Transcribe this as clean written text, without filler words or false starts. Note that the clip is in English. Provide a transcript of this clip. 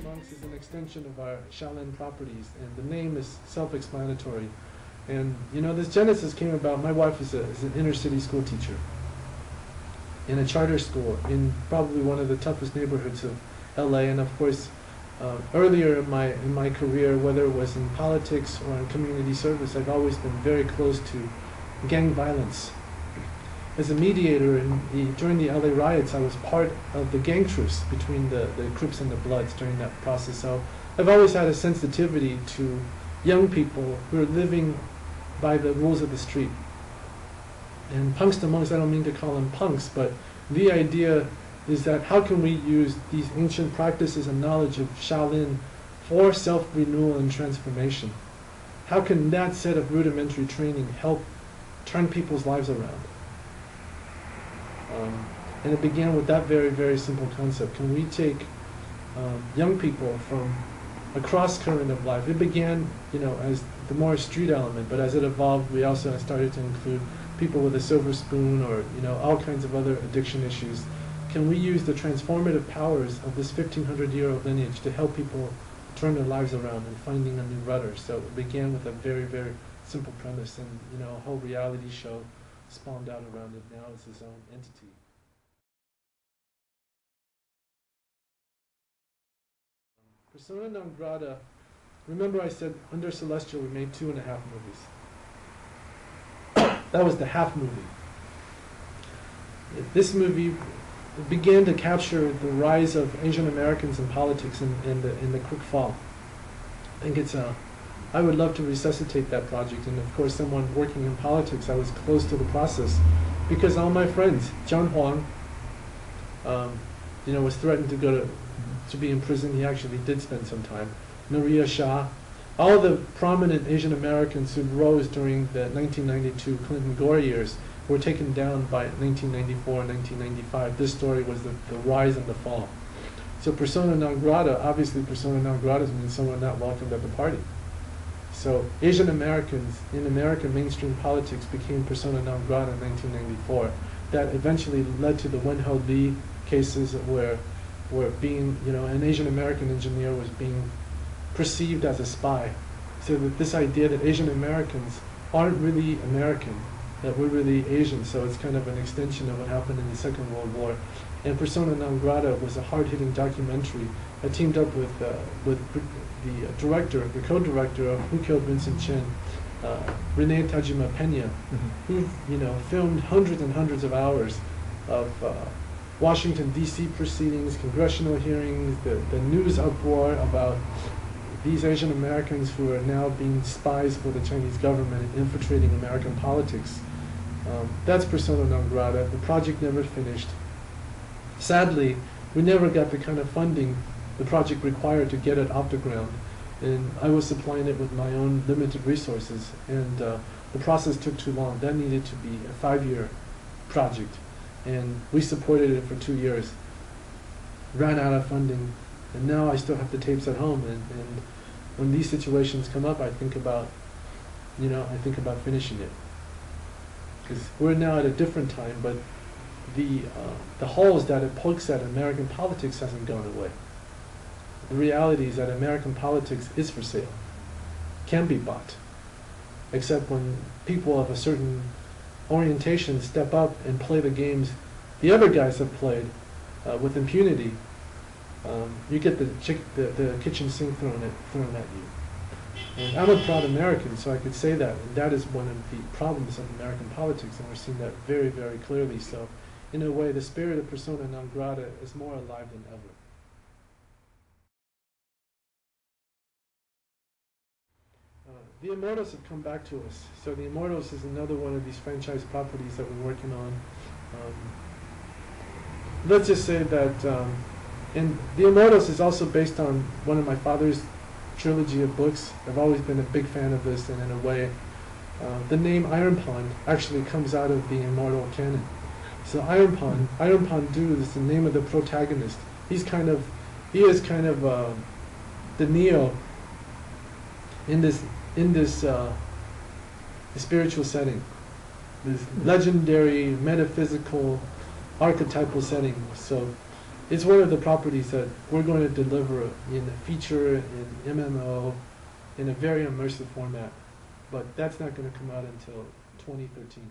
Monks is an extension of our Shaolin properties, and the name is self-explanatory. And you know, this genesis came about. My wife is an inner city school teacher in a charter school in probably one of the toughest neighborhoods of LA. And of course, earlier in my career, whether it was in politics or in community service, I've always been very close to gang violence. As a mediator during the LA riots, I was part of the gang truce between the Crips and the Bloods during that process. So I've always had a sensitivity to young people who are living by the rules of the street. And punks to monks, I don't mean to call them punks, but the idea is that how can we use these ancient practices and knowledge of Shaolin for self-renewal and transformation? How can that set of rudimentary training help turn people's lives around? And it began with that very, very simple concept. Can we take young people from a cross current of life? It began, you know, as the more street element, but as it evolved, we also started to include people with a silver spoon or, you know, all kinds of other addiction issues. Can we use the transformative powers of this 1,500-year-old lineage to help people turn their lives around and finding a new rudder? So it began with a very, very simple premise, and, you know, a whole reality show spawned out around it. Now it's its own entity. Persona Non Grata, remember I said under Celestial we made 2.5 movies. That was the half movie. This movie began to capture the rise of Asian Americans in politics in the quick fall. I think it's I would love to resuscitate that project, and of course someone working in politics, I was close to the process because all my friends, John Huang, you know, was threatened to be in prison. He actually did spend some time. Maria Shah, all the prominent Asian Americans who rose during the 1992 Clinton-Gore years were taken down by 1994 and 1995. This story was the rise and the fall. So persona non grata, obviously persona non grata means someone not welcomed at the party. So Asian Americans in American mainstream politics became persona non grata in 1994. That eventually led to the Wen-Ho Lee cases where being, you know, an Asian American engineer was being perceived as a spy. So that this idea that Asian Americans aren't really American, that we're really Asian, so it's kind of an extension of what happened in the Second World War. And Persona Non Grata was a hard-hitting documentary. I teamed up with the director, the co-director of Who Killed Vincent Chin, Renee Tajima Pena, who, you know, filmed hundreds and hundreds of hours of Washington, D.C. proceedings, congressional hearings, the news uproar about these Asian Americans who are now being spies for the Chinese government and infiltrating American politics. That's persona non grata. The project never finished. Sadly, we never got the kind of funding the project required to get it off the ground. And I was supplying it with my own limited resources. And the process took too long. That needed to be a 5-year project. And we supported it for 2 years. Ran out of funding. And now I still have the tapes at home. And when these situations come up, I think about, you know, finishing it. Because we're now at a different time, but the holes that it pokes at American politics hasn't gone away. The reality is that American politics is for sale, can be bought, except when people of a certain orientation step up and play the games the other guys have played with impunity. You get the kitchen sink thrown at you. And I'm a proud American, so I could say that, and that is one of the problems of American politics, and we're seeing that very, very clearly. So, in a way, the spirit of persona non grata is more alive than ever. The Immortals have come back to us. So the Immortals is another one of these franchise properties that we're working on. Let's just say that, and the Immortals is also based on one of my father's trilogy of books. I've always been a big fan of this, and in a way, the name Iron Pond actually comes out of the Immortal canon. So Iron Pond Dude is the name of the protagonist. He is kind of the Neo in this spiritual setting, this legendary, metaphysical, archetypal setting. So It's one of the properties that we're going to deliver in a feature, in MMO, in a very immersive format. But that's not going to come out until 2013.